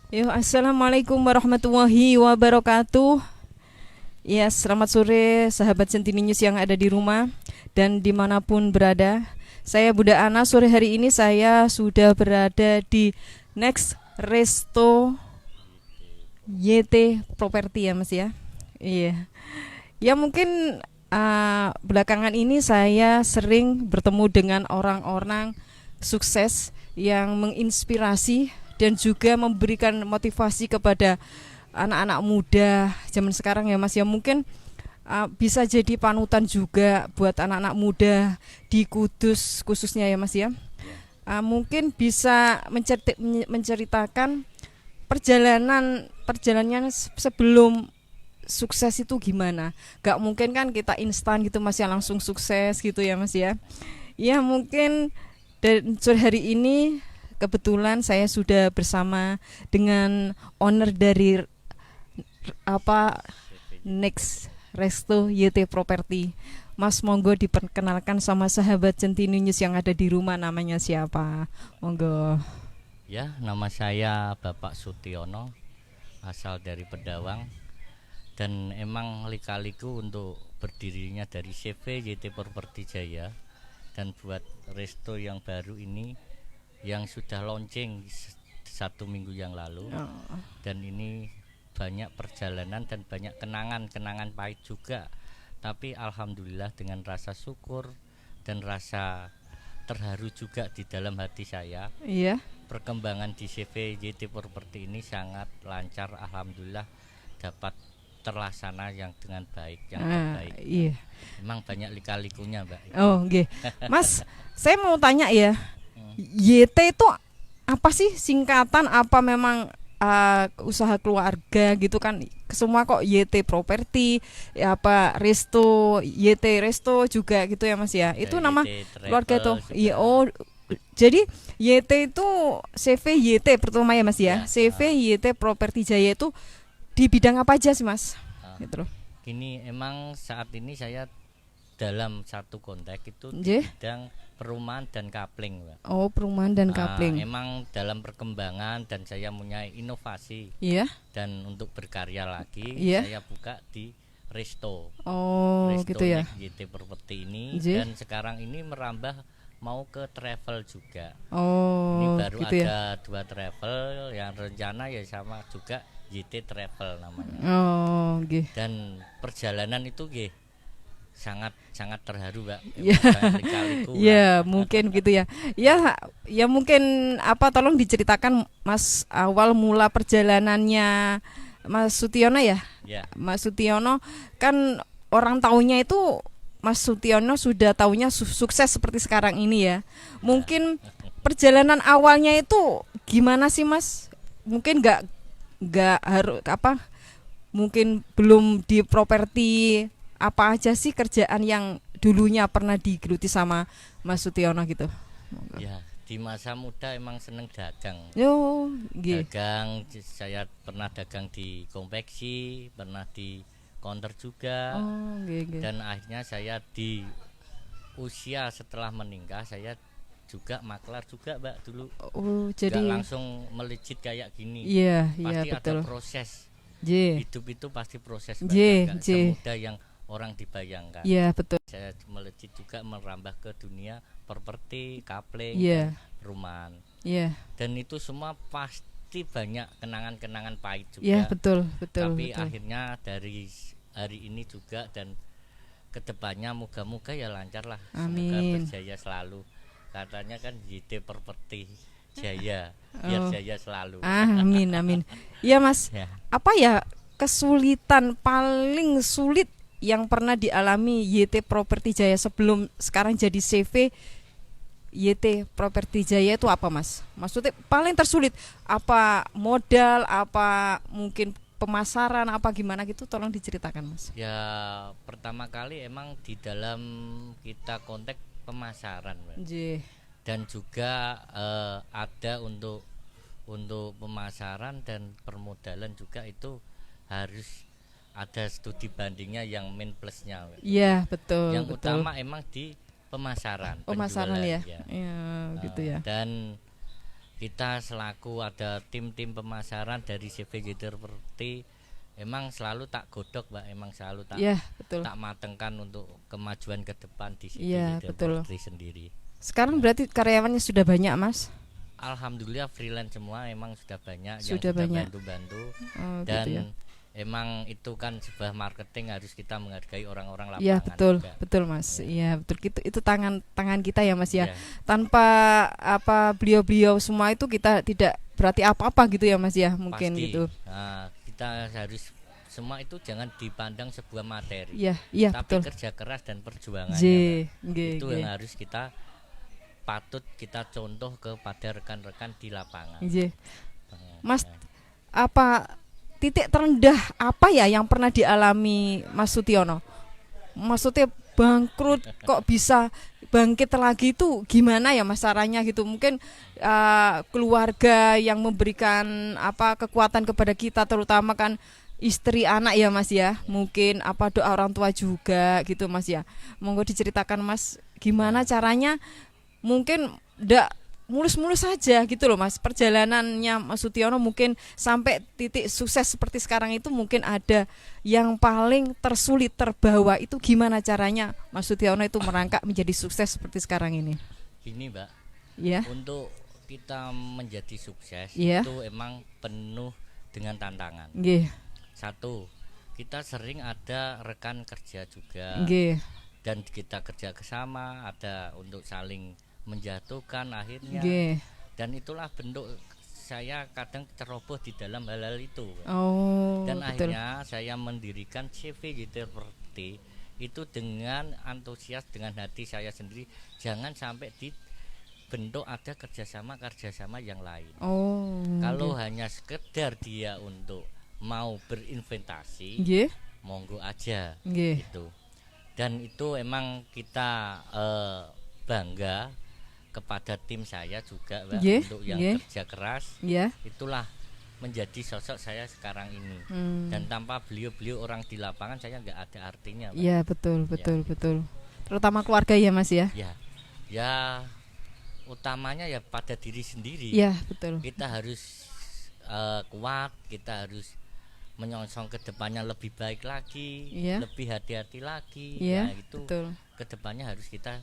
Yo, assalamualaikum warahmatullahi wabarakatuh. Ya, selamat sore sahabat Centini News yang ada di rumah dan dimanapun berada. Saya Bunda Ana. Sore hari ini saya sudah berada di Next Resto YT Property ya Mas ya. Iya. Ya mungkin belakangan ini saya sering bertemu dengan orang-orang sukses yang menginspirasi dan juga memberikan motivasi kepada anak-anak muda zaman sekarang ya Mas ya. Mungkin bisa jadi panutan juga buat anak-anak muda di Kudus khususnya ya Mas ya. Mungkin bisa menceritakan perjalanannya sebelum sukses itu gimana. Gak mungkin kan kita instan gitu Mas ya, langsung sukses gitu ya Mas ya. Ya mungkin dan sore hari ini kebetulan saya sudah bersama dengan owner dari apa Next Resto YT Property. Mas monggo diperkenalkan sama sahabat Centini News yang ada di rumah, namanya siapa? Monggo. Ya, nama saya Bapak Sutiono, asal dari Pedawang, dan emang lika-liku untuk berdirinya dari CV YT Property Jaya dan buat resto yang baru ini yang sudah launching 1 minggu yang lalu. Dan ini banyak perjalanan dan banyak kenangan pahit juga, tapi alhamdulillah dengan rasa syukur dan rasa terharu juga di dalam hati saya. Iya. Perkembangan di CV YT Property ini sangat lancar, alhamdulillah dapat terlaksana yang dengan baik, yang terbaik. Iya. Memang banyak lika-likunya, Mbak. Oh, oke. Mas, saya mau tanya ya. YT itu apa sih, singkatan apa memang usaha keluarga gitu kan? Semua kok YT Property, ya apa Resto, YT Resto juga gitu ya Mas ya. Itu nama keluarga tuh. Iya, oh. Jadi YT itu CV YT pertama ya Mas ya. CV YT Property Jaya itu di bidang apa aja sih Mas? Gitu loh. Gini, emang saat ini saya dalam satu konteks itu di Nggih. bidang perumahan dan kapling, Mbak. Oh, perumahan dan kapling. Emang dalam perkembangan dan saya punya inovasi. Iya. Dan untuk berkarya lagi, Iya. saya buka di Resto. Oh, Resto gitu ya. YT Property ini. Nggih. Dan sekarang ini merambah mau ke travel juga. Oh, Ini baru gitu ada ya. 2 travel yang rencana ya sama juga YT Travel namanya. Oh, nggih. Dan perjalanan itu nggih sangat terharu, Mbak. Iya. Lika-liku. Iya, mungkin gitu ya. Ya, ya mungkin apa tolong diceritakan Mas awal mula perjalanannya Mas Sutiono ya. Ya. Mas Sutiono kan orang taunya itu Mas Sutiono sudah taunya sukses seperti sekarang ini ya. Mungkin perjalanan awalnya itu gimana sih Mas? Mungkin nggak harus apa? Mungkin belum di properti, apa aja sih kerjaan yang dulunya pernah digeluti sama Mas Sutiono gitu? Ya, di masa muda emang seneng dagang. Yo, nggih. Dagang, saya pernah dagang di konveksi, pernah di counter juga. Oh, nggih, nggih. Dan akhirnya saya di usia setelah menikah saya juga maklar juga, Mbak, dulu. Oh, Nggak jadi langsung melejit kayak gini. iya, iya Pasti betul. ada proses. J. Hidup itu pasti proses, Mbak. J, Nggak J. semudah yang orang dibayangkan. Iya, betul. Saya melejit juga merambah ke dunia properti, kapling, Iya. perumahan. Iya. Dan itu semua pasti banyak kenangan-kenangan pahit juga. Iya, betul, betul. Tapi betul. akhirnya dari hari ini juga dan kedepannya moga-moga ya lancar lah. Semoga Amin. berjaya selalu. Katanya kan YT Property Jaya, biar Oh. jaya selalu. Amin, amin. Iya, Mas. Ya. Apa ya kesulitan paling sulit yang pernah dialami YT Property Jaya sebelum sekarang jadi CV YT Property Jaya itu apa Mas? Maksudnya paling tersulit apa modal, apa mungkin pemasaran, apa gimana gitu, tolong diceritakan Mas. Ya, pertama kali emang di dalam kita kontak pemasaran, Mbak. J. Dan juga ada untuk pemasaran dan permodalan juga itu harus ada studi bandingnya yang min plusnya, Mbak. Iya, betul. Yang betul. utama emang di pemasaran, Pemasaran ya. penjualan, ya. Iya, gitu ya. Dan kita selaku ada tim-tim pemasaran dari CVJT Property emang selalu tak godok Mbak, emang selalu tak Iya, betul. tak matengkan untuk kemajuan ke depan di Iya, CVJT betul. Property sendiri. Sekarang berarti karyawannya sudah banyak, Mas? Alhamdulillah freelance semua emang sudah banyak yang Sudah sudah banyak. bantu-bantu Oh, dan gitu ya. emang itu kan sebuah marketing, harus kita menghargai orang-orang lapangan. Iya, betul. juga. Betul, Mas. Iya, betul. Itu tangan kita ya, Mas ya. Iya, Tanpa beliau-beliau semua itu kita tidak berarti apa-apa gitu ya, Mas ya, mungkin pasti. gitu. Nah, kita harus semua itu jangan dipandang sebuah materi, Iya, iya, tapi betul. kerja keras dan perjuangannya J, Mbak. Itu yang harus patut kita contoh kepada rekan-rekan di lapangan. J. Nah, Mas, apa titik terendah apa ya yang pernah dialami Mas Sutiono? Maksudnya bangkrut kok bisa bangkit lagi itu gimana ya Mas caranya gitu? Mungkin keluarga yang memberikan kekuatan kepada kita, terutama kan istri anak ya Mas ya. Mungkin doa orang tua juga gitu Mas ya. Monggo diceritakan Mas gimana caranya, mungkin ndak mulus-mulus saja gitu loh Mas perjalanannya Mas Sutiono, mungkin sampai titik sukses seperti sekarang itu mungkin ada yang paling tersulit terbawa, itu gimana caranya Mas Sutiono itu merangkak menjadi sukses seperti sekarang ini? Ini Mbak, Ya, untuk kita menjadi sukses Iya. itu emang penuh dengan tantangan. nggih, Satu, kita sering ada rekan kerja juga nggih, dan kita kerja bersama, ada untuk saling menjatuhkan akhirnya, nggih. dan itulah bentuk saya kadang ceroboh di dalam hal-hal itu. Oh, Dan betul. akhirnya saya mendirikan CVJT Property itu dengan antusias, dengan hati saya sendiri, jangan sampai dibentuk ada kerjasama yang lain. Oh, Kalau hanya sekedar dia untuk mau berinvestasi, nggih, monggo aja nggih. gitu. Dan itu emang kita bangga kepada tim saya juga Mbak, Nggih, untuk yang nggih. kerja keras. Ya. Itulah menjadi sosok saya sekarang ini. Dan tanpa beliau-beliau orang di lapangan saya nggak ada artinya Mbak. Iya, betul. Terutama keluarga ya Mas ya. Ya utamanya ya pada diri sendiri. Iya, betul. Kita harus kuat, kita harus menyongsong ke depannya lebih baik lagi, Iya. lebih hati-hati lagi. Iya, Nah, itu betul. ke depannya harus kita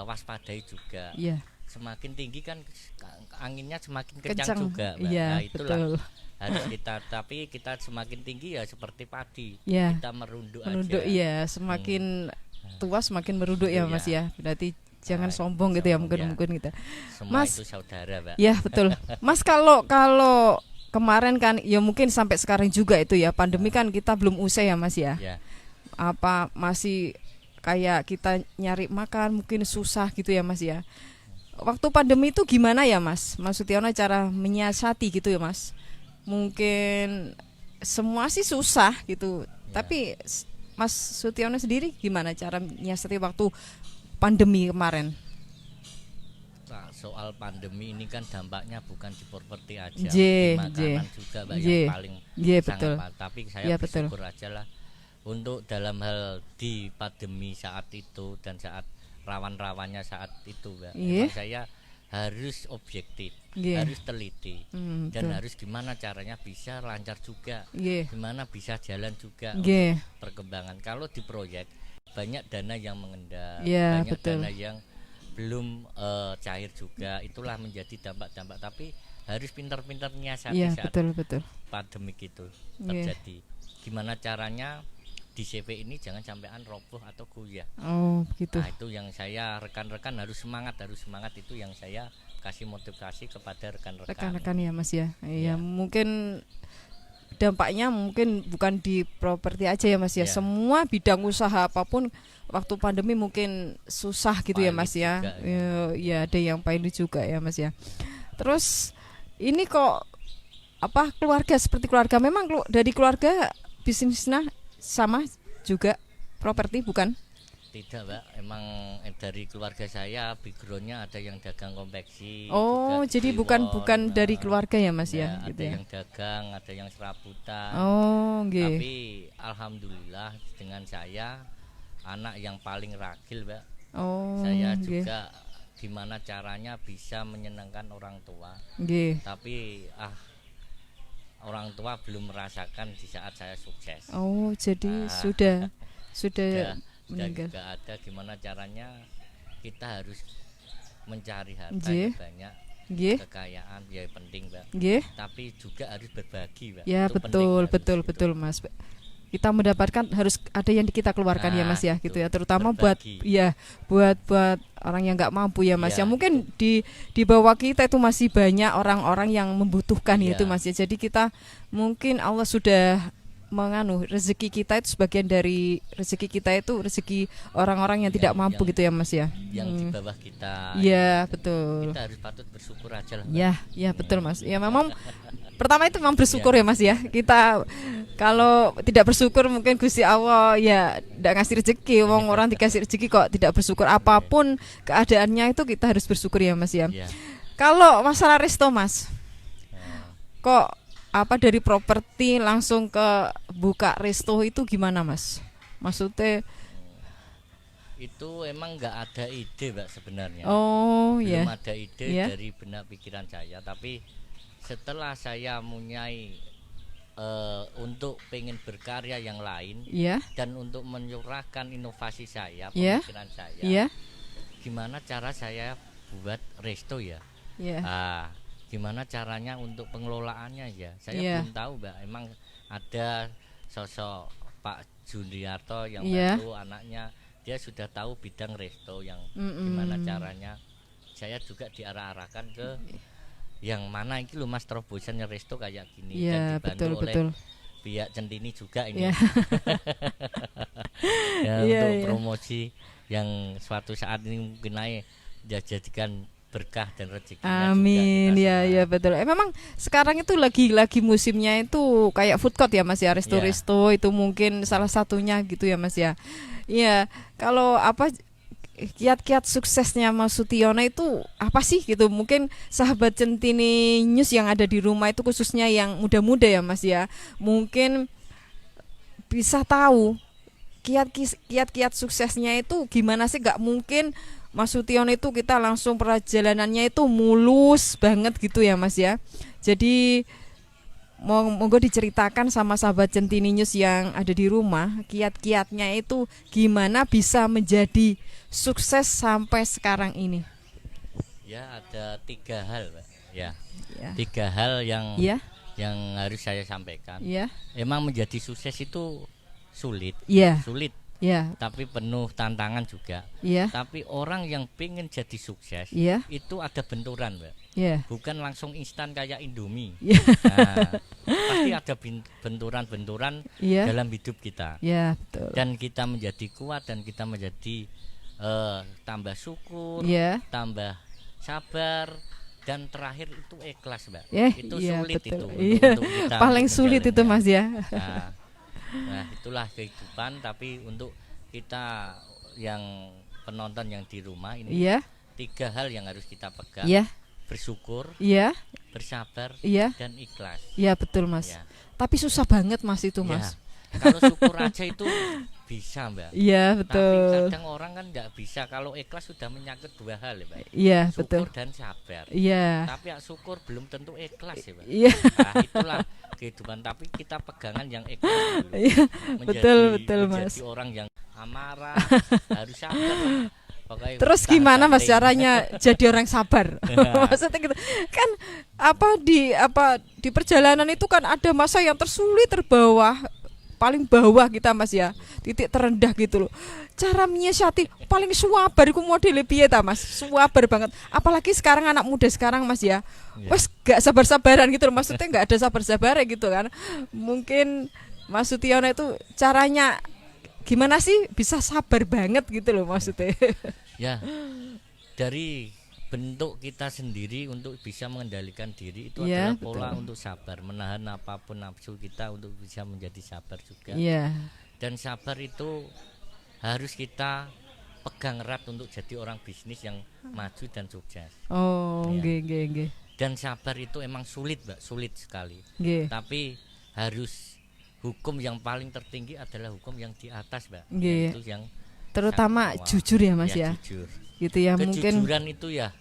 waspadai juga. Iya. Semakin tinggi kan anginnya semakin kencang Kencang. juga Mbak. Iya, Nah, itulah betul. harus tapi kita semakin tinggi ya seperti padi. Iya. Kita merunduk Menunduk, aja. iya, semakin tua semakin merunduk ya Mas ya. Berarti jangan Nah, sombong gitu ya, sombong, mungkin kita. Semua Mas, itu saudara Mbak. ya betul. Mas, kalau kemarin kan ya mungkin sampai sekarang juga itu ya, pandemi kan kita belum usai ya Mas ya. Ya. Masih kayak kita nyari makan mungkin susah gitu ya Mas ya. Waktu pandemi itu gimana ya Mas Sutiono cara menyiasati gitu ya Mas? Mungkin semua sih susah gitu. Tapi Mas Sutiono sendiri gimana cara menyiasati waktu pandemi kemarin? Nah, soal pandemi ini kan dampaknya bukan di properti aja, J, di makanan juga Mbak, J. yang paling Iya, sangat betul. Tapi saya Iya, betul. bersyukur aja lah untuk dalam hal di pandemi saat itu dan saat rawan-rawannya saat itu Mbak. Iya. Memang saya harus objektif, Iya. harus teliti, dan betul. harus gimana caranya bisa lancar juga, Iya. gimana bisa jalan juga Iya. untuk perkembangan. Kalau di proyek banyak dana yang mengendap, Iya, banyak betul. dana yang belum cair juga. Itulah menjadi dampak-dampak, tapi harus pintar-pintar nyiasati Iya, saat betul. pandemik itu Iya. terjadi. Gimana caranya di CV ini jangan sampean roboh atau goyah. Oh, begitu. Nah, itu yang saya rekan-rekan harus semangat itu yang saya kasih motivasi kepada Rekan-rekan ya Mas ya. Iya. Iya, mungkin dampaknya mungkin bukan di properti aja ya Mas ya. Iya. Semua bidang usaha apapun waktu pandemi mungkin susah gitu ya Mas Pahit ya. juga, Ya, ada yang pahit juga ya Mas ya. Terus ini kok keluarga seperti keluarga, memang dari keluarga bisnisnya sama juga properti bukan? Tidak Mbak, emang dari keluarga saya backgroundnya ada yang dagang konveksi. Oh, juga jadi kliwon. bukan dari Nah, keluarga ya Mas ya, ya, gitu ada ya. yang dagang, ada yang serabutan. Oh, nggih. Tapi alhamdulillah dengan saya anak yang paling ragil Mbak. Oh, Saya nggih. juga gimana caranya bisa menyenangkan orang tua. Nggih. Tapi orang tua belum merasakan di saat saya sukses. Oh, jadi Ah, sudah dan meninggal. juga ada gimana caranya kita harus mencari harta Nggih. yang banyak, Nggih. kekayaan ya penting, Mbak. Nggih. Tapi juga harus berbagi, Mbak. Ya, Itu betul, penting, harus betul, gitu. betul, Mas. Kita mendapatkan harus ada yang kita keluarkan ya, Nah, Mas ya, gitu itu. ya. Terutama Berbagi. buat orang yang nggak mampu ya, Mas ya. Ya, Mungkin di bawah kita itu masih banyak orang-orang yang membutuhkan Ya. itu, Mas ya. Jadi kita mungkin Allah sudah rezeki kita itu sebagian dari rezeki kita itu rezeki orang-orang yang tidak mampu gitu ya, Mas ya. Yang di bawah kita. Iya, betul. Kita harus patut bersyukur aja lah, Mbak. Ya, ya betul, Mas. Ya memang pertama itu memang bersyukur ya, Mas ya. Kita kalau tidak bersyukur mungkin Gusti Allah ya tidak ngasih rezeki. Orang dikasih rezeki kok tidak bersyukur. Apapun keadaannya itu kita harus bersyukur ya, Mas ya. Ya. Kalau masalah resto, Mas, Nah, kok dari properti langsung ke buka resto itu gimana, Mas? Maksudnya itu emang nggak ada ide, Mbak, sebenarnya. oh Belum ya. ada ide Ya. dari benak pikiran saya, tapi setelah saya mempunyai untuk pengen berkarya yang lain Iya. dan untuk menyurahkan inovasi saya, Ya. pemikiran saya, Iya. gimana cara saya buat resto ya? Iya. Gimana caranya untuk pengelolaannya ya? Saya Iya. belum tahu, Mbak. Emang ada sosok Pak Juniarto yang Iya. baru anaknya, dia sudah tahu bidang resto yang Mm-mm. gimana caranya. Saya juga diarah-arahkan ke yang mana itu loh, Mas, terobosannya resto kayak gini, Iya, dan dibantu betul, oleh betul. pihak Centini juga ini. Iya. Ya, Iya, untuk iya. promosi yang suatu saat ini mungkin naik dia jadikan berkah dan rezekinya Amin, juga kita ya semua. ya betul. Memang sekarang itu lagi musimnya itu kayak food court ya, Mas ya, resto-resto itu mungkin salah satunya gitu ya, Mas ya. Iya, kalau kiat-kiat suksesnya Mas Sutiono itu apa sih gitu? Mungkin sahabat Centini News yang ada di rumah itu khususnya yang muda-muda ya, Mas ya. Mungkin bisa tahu kiat-kiat suksesnya itu gimana sih? Gak mungkin Mas Sutiono itu kita langsung perjalanannya itu mulus banget gitu ya, Mas ya. Jadi monggo diceritakan sama sahabat Centini News yang ada di rumah, kiat-kiatnya itu gimana bisa menjadi sukses sampai sekarang ini. Ya, ada 3 hal, Pak. Ya, Ya. 3 hal yang Iya, harus saya sampaikan. iya, Emang menjadi sukses itu sulit, iya, iya, tapi penuh tantangan juga. iya, Tapi orang yang pengen jadi sukses iya, itu ada benturan, Mbak. iya, Bukan langsung instan kayak Indomie. iya, Nah, pasti ada benturan-benturan iya, dalam hidup kita. iya, betul. Dan kita menjadi kuat dan kita menjadi tambah syukur, Iya, tambah sabar, dan terakhir itu ikhlas, Mbak. Itu iya, sulit betul. itu Iya. untuk kita Paling untuk sulit itu, menjalannya. Mas ya. Nah, itulah kehidupan. Tapi untuk kita yang penonton yang di rumah ini, Iya, 3 hal yang harus kita pegang: iya, bersyukur, iya, bersabar, iya, dan ikhlas. iya, betul, Mas. Ya. Tapi susah banget, Mas, itu, Ya, Mas. kalau syukur aja itu bisa, Mbak. Iya, Tapi betul. kadang orang kan nggak bisa. Kalau ikhlas sudah menyangkut 2 hal ya, Mbak. Iya, Syukur betul. dan sabar. Iya. Tapi ya syukur belum tentu ikhlas ya, Mbak. Iya. Nah, itulah kehidupan. Tapi kita pegangan yang ikhlas dulu. Iya, betul, menjadi Mas. orang yang amarah, harus sabar lah. Pokoknya Terus tahan gimana, Mas, banting. caranya jadi orang sabar? Maksudnya gitu. Kan di perjalanan itu kan ada masa yang tersulit, paling bawah kita, Mas ya. Titik terendah gitu loh. Cara menyiasati paling suwabar iku modele piye ta, Mas? Suwabar banget. Apalagi sekarang anak muda sekarang, Mas ya. Iya. Wes gak sabar-sabaran gitu loh. Maksudnya gak ada sabar-sabarnya gitu kan. Mungkin Mas Sutiono itu caranya gimana sih bisa sabar banget gitu loh maksudnya. Ya, dari bentuk kita sendiri untuk bisa mengendalikan diri itu Iya, adalah pola betul. untuk sabar, menahan apapun nafsu kita untuk bisa menjadi sabar juga. Iya. Dan sabar itu harus kita pegang erat untuk jadi orang bisnis yang maju dan sukses. Oh, Iya. nggih. Dan sabar itu emang sulit, Mbak, sulit sekali. Nggih. Tapi harus hukum yang paling tertinggi adalah hukum yang di atas, Mbak. Nggih. Yaitu yang Terutama sakwa. jujur ya, Mas ya. Jujur. gitu ya. Mungkin kejujuran itu ya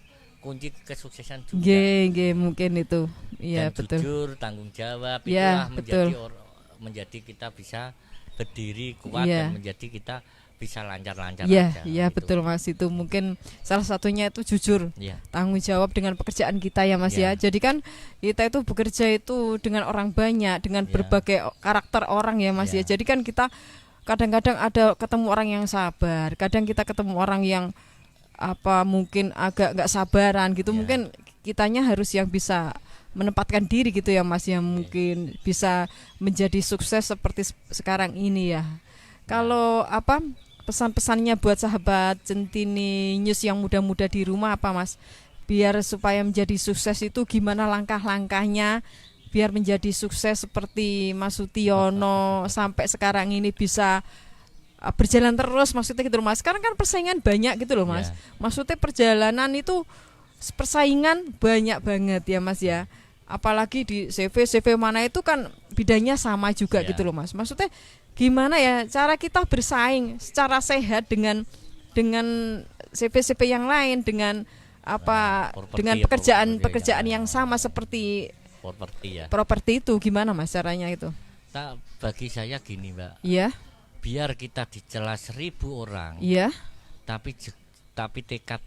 kunci kesuksesan juga. mungkin itu. Iya, Dan betul. jujur, tanggung jawab, Ya, itulah menjadi kita bisa berdiri kuat Iya. dan menjadi kita bisa lancar-lancar Iya, aja. iya gitu. betul Mas, itu mungkin salah satunya itu jujur. Iya. Tanggung jawab dengan pekerjaan kita ya Mas Ya. ya. Jadi kan kita itu bekerja itu dengan orang banyak, dengan Ya. berbagai karakter orang ya Mas Ya. ya. Jadi kan kita kadang-kadang ada ketemu orang yang sabar, kadang kita ketemu orang yang mungkin agak nggak sabaran gitu. Ya. Mungkin kitanya harus yang bisa menempatkan diri gitu ya Mas, yang mungkin bisa menjadi sukses seperti sekarang ini ya. Kalau pesan-pesannya buat sahabat Centini News yang muda-muda di rumah apa Mas? Biar supaya menjadi sukses itu gimana langkah-langkahnya biar menjadi sukses seperti Mas Sutiono sampai sekarang ini bisa berjalan terus, maksudnya gitu loh Mas. Sekarang kan persaingan banyak gitu loh Mas. Maksudnya perjalanan itu persaingan banyak banget ya Mas ya. Apalagi di CV mana itu kan bidangnya sama juga gitu loh Mas. Maksudnya gimana ya cara kita bersaing secara sehat dengan CV yang lain, dengan dengan pekerjaan yang sama seperti properti itu, gimana Mas caranya itu? Bagi saya gini Mbak. Iya. Biar kita dicela 1000 orang. Iya. Tapi tekad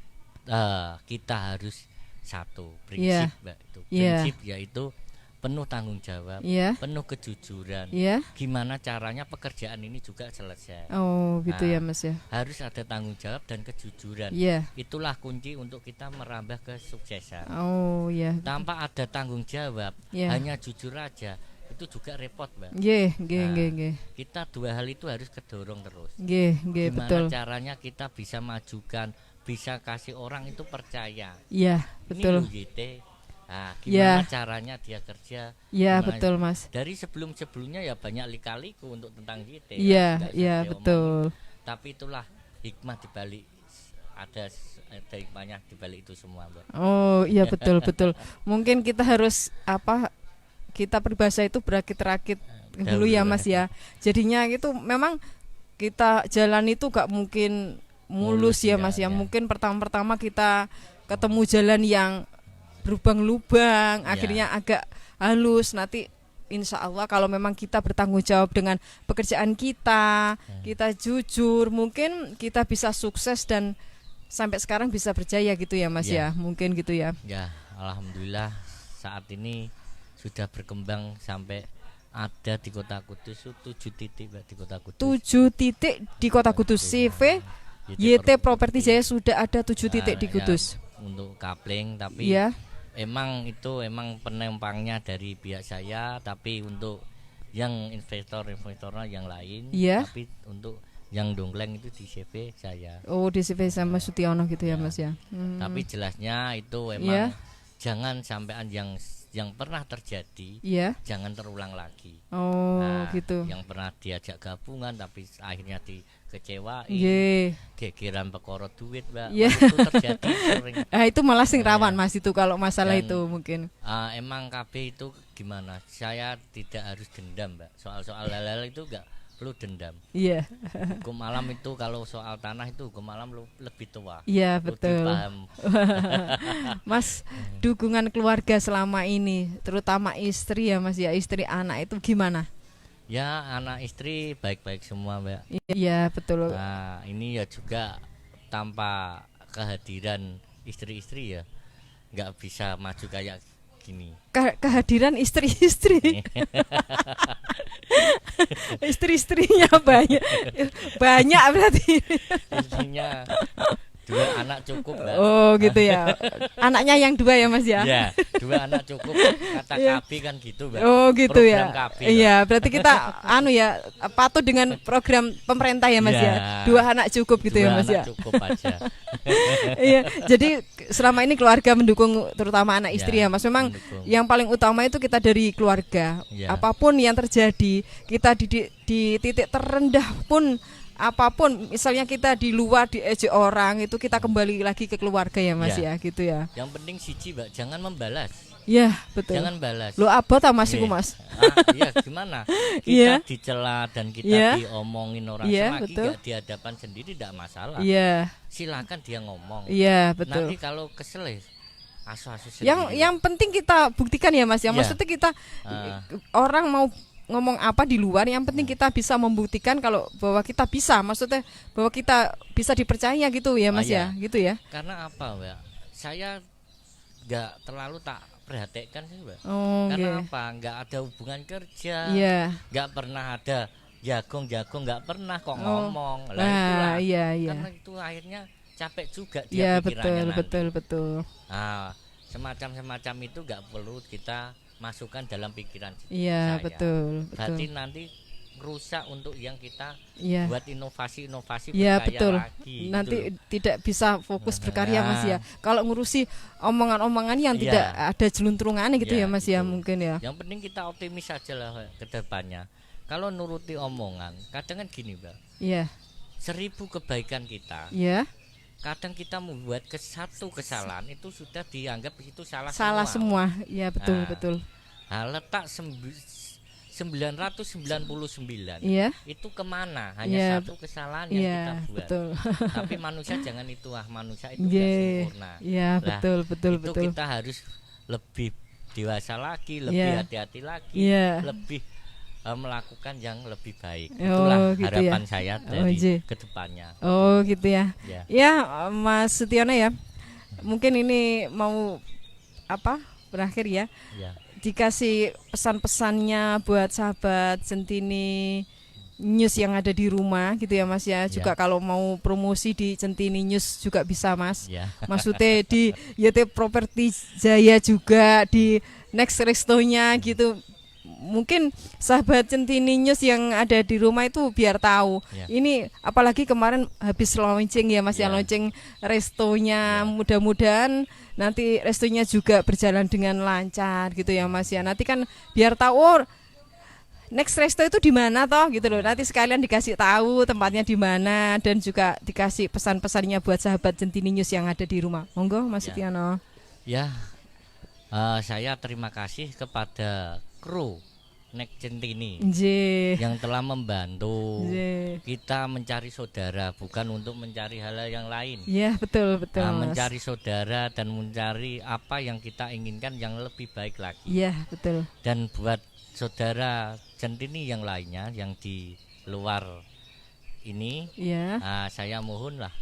kita harus satu prinsip Mbak, itu prinsip yaitu penuh tanggung jawab, penuh kejujuran. Gimana caranya pekerjaan ini juga selesai. Oh gitu ya Mas ya. Harus ada tanggung jawab dan kejujuran. Itulah kunci untuk kita merambah kesuksesan. Oh iya. Tanpa ada tanggung jawab, hanya jujur aja, itu juga repot Mbak. Kita dua hal itu harus kedorong terus. Gimana betul. caranya kita bisa majukan, bisa kasih orang itu percaya. Iya betul. Ini gimana caranya dia kerja? Iya betul Mas. Dari sebelumnya ya banyak lika-liku untuk tentang JT. Iya betul. Tapi itulah hikmah dibalik, ada hikmahnya dibalik itu semua Mbak. Oh iya betul. Mungkin kita harus kita peribahasa itu berakit-rakit dulu ya Mas ya. Jadinya itu memang kita jalan itu gak mungkin mulus ya Mas ya. Mungkin pertama-tama kita ketemu jalan yang berlubang-lubang, akhirnya agak halus. Nanti insya Allah kalau memang kita bertanggung jawab dengan pekerjaan kita, kita jujur, mungkin kita bisa sukses dan sampai sekarang bisa berjaya gitu ya Mas ya. Mungkin gitu ya. Ya, alhamdulillah saat ini sudah berkembang sampai ada di Kota Kudus 7 titik Mbak, di Kota Kudus. 7 titik di Kota Kudus. CV YT Properti Jaya sudah ada 7 titik di Kudus. Untuk kapling, tapi emang penempangnya dari pihak saya, tapi untuk yang investornya yang lain, tapi untuk yang dongkleng itu di CV saya. Oh, di CV sama Sutiono gitu ya Mas ya. Tapi jelasnya itu emang jangan sampean yang pernah terjadi, jangan terulang lagi. Gitu. Yang pernah diajak gabungan tapi akhirnya dikecewain, gegeran perkara duit Mbak. Itu terjadi sering. Itu malah sing rawan Mas itu kalau masalah itu mungkin. Emang KB itu gimana? Saya tidak harus dendam Mbak. Soal hal-hal itu enggak perlu dendam. Hukum alam itu kalau soal tanah itu hukum alam lebih tua. Iya betul. Mas, dukungan keluarga selama ini, terutama istri ya Mas ya, istri anak itu gimana? Ya anak istri baik-baik semua Mbak. Iya betul. Nah ini ya juga tanpa kehadiran istri-istri ya nggak bisa maju kayak gini. Kehadiran istri-istri. Istri-istrinya banyak berarti. Istrinya 2 anak cukup Mbak. Oh gitu ya. Anaknya yang 2 ya Mas ya. Iya, 2 anak cukup. Kata KB kan gitu Mbak. Oh gitu program ya. KB, iya, berarti kita patuh dengan program pemerintah ya Mas ya. 2 anak cukup gitu ya Mas ya. 2 anak cukup aja. Iya, jadi selama ini keluarga mendukung terutama anak istri ya Mas. Memang yang paling utama itu kita dari keluarga. Apapun yang terjadi, kita di titik terendah pun, apapun misalnya kita di luar diejek orang, itu kita kembali lagi ke keluarga ya Mas ya gitu ya. Yang penting siji Mbak, jangan membalas. Ya, betul. Jangan balas. Lo abot ta Mas Nggih. iku Mas? Iya gimana? Kita Iya. dicela dan kita Iya. diomongin orang Iya, selagi betul. nggak di hadapan sendiri tidak masalah. Iya. Silakan dia ngomong. Iya, betul. Nanti kalau kesel ya asu-asu sendiri. Yang penting kita buktikan ya Mas ya. Iya. Maksudnya kita Ah. orang mau ngomong apa di luar, yang penting kita bisa membuktikan kalau bahwa kita bisa, maksudnya bahwa kita bisa dipercaya gitu ya Mas iya. ya, gitu ya. Karena apa, Mbak? Saya nggak terlalu tak perhatikan sih, Mbak. Oh, Karena nggih. apa? Nggak ada hubungan kerja. Iya. Nggak pernah ada jagung nggak pernah kok Oh. ngomong. Lah Nah, itulah. iya iya. Karena itu akhirnya capek juga dia Iya, pikirannya betul nanti. betul betul. Nah, semacam itu nggak perlu kita masukkan dalam pikiran Iya, saya. betul Berarti betul. nanti rusak untuk yang kita Iya. buat inovasi-inovasi Iya, berkarya betul. lagi. Nanti gitu loh. tidak bisa fokus berkarya Mas ya. Nah. Kalau ngurusi omongan-omongan yang Iya. tidak ada jeluntrungannya gitu Iya, ya Mas ya, gitu. mungkin ya. Yang penting kita optimis saja lah ke depannya. Kalau nuruti omongan, kadang kan gini, Mbak. Iya. 1000 kebaikan kita, Iya. kadang kita membuat satu kesalahan itu sudah dianggap itu salah Semua. Iya, betul Nah. betul. Nah, letak 999 Iya. itu kemana? Hanya Iya. satu kesalahan yang Iya, kita buat. betul. Tapi manusia jangan itu, manusia itu tidak Iya. sempurna. Iya, Lah, betul betul itu betul. kita harus lebih dewasa lagi, lebih Iya. hati-hati lagi, Iya. lebih melakukan yang lebih baik. Oh, Itulah gitu harapan ya. saya Oh, dari ji. kedepannya. Oh, gitu ya. Ya. Ya, Mas Setiono ya. Mungkin ini mau apa? Berakhir ya. Ya. Dikasih pesan-pesannya buat sahabat Centini News yang ada di rumah gitu ya Mas ya. Juga kalau mau promosi di Centini News juga bisa Mas. Ya. Maksudnya di YT Properti Jaya juga, di Next Restonya gitu. Mungkin sahabat Centini News yang ada di rumah itu biar tahu. Ya. Ini apalagi kemarin habis launching ya Mas ya, Ya. launching restonya. Ya. Mudah-mudahan nanti restonya juga berjalan dengan lancar gitu ya Mas ya. Nanti kan biar tahu oh, Next Resto itu di mana toh gitu loh. Nanti sekalian dikasih tahu tempatnya di mana dan juga dikasih pesan-pesannya buat sahabat Centini News yang ada di rumah. Monggo Mas Ya. Setiono. Ya. Saya terima kasih kepada kru Next Centini Nggih. yang telah membantu Nggih. kita mencari saudara, bukan untuk mencari hal yang lain. Iya, betul betul Mas. Mencari saudara dan mencari apa yang kita inginkan yang lebih baik lagi. Iya, betul. Dan buat saudara Centini yang lainnya yang di luar ini, Iya. saya mohonlah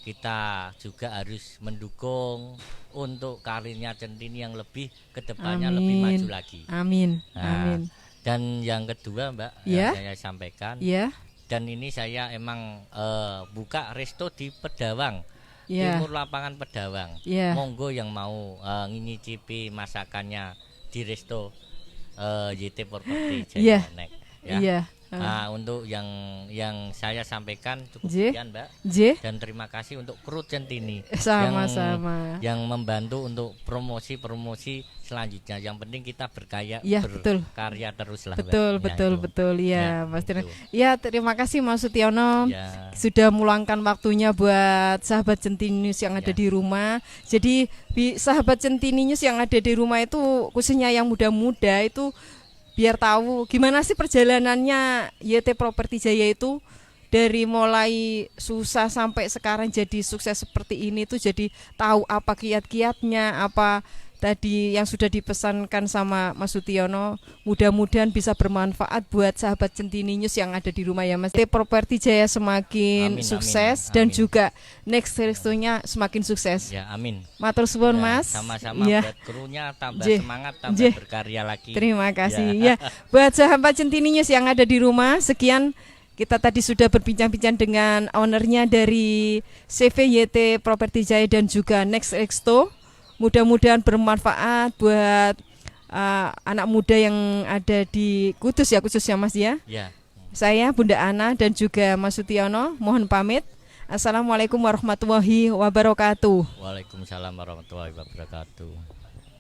kita juga harus mendukung untuk karirnya Centini yang lebih kedepannya lebih Amin. maju lagi. Amin. Nah, Amin. Dan yang kedua, Mbak, Ya. yang saya sampaikan, Iya. dan ini saya emang buka resto di Pedawang, Iya. timur lapangan Pedawang. Iya. Monggo yang mau ngicicipi masakannya di resto YT Properti Iya. Jayanek, ya. Iya. Nah, untuk yang saya sampaikan cukup J. sekian, Mbak. J. Dan terima kasih untuk kru Centini Sama-sama. yang membantu untuk promosi selanjutnya. Yang penting kita Iya, betul. berkarya terus lah, Mbak. Betul, Ya, betul, itu. betul. Ya, Iya, Mas Tirno. itu. Ya, terima kasih Mas Setiono. Ya. Sudah meluangkan waktunya buat sahabat Centini News yang ada Ya. di rumah. Jadi sahabat Centini News yang ada di rumah itu khususnya yang muda-muda itu biar tahu gimana sih perjalanannya YT Properti Jaya itu dari mulai susah sampai sekarang jadi sukses seperti ini tuh, jadi tahu apa kiat-kiatnya, apa tadi yang sudah dipesankan sama Mas Setiono. Mudah-mudahan bisa bermanfaat buat sahabat Centini News yang ada di rumah ya Mas. YT Properti Jaya semakin Amin, sukses amin, dan amin. juga Next Restonya semakin sukses. Ya, amin. Matur suwun Ya, Mas. Sama-sama Ya. buat krunya tambah J. semangat, tambah J. berkarya lagi. Terima kasih ya. Buat sahabat Centini News yang ada di rumah, sekian kita tadi sudah berbincang-bincang dengan ownernya dari CVYT Properti Jaya dan juga Next Resto. Mudah-mudahan bermanfaat buat anak muda yang ada di Kudus ya, khususnya Mas ya. Ya. Saya Bunda Ana dan juga Mas Setiono mohon pamit. Assalamualaikum warahmatullahi wabarakatuh. Waalaikumsalam warahmatullahi wabarakatuh.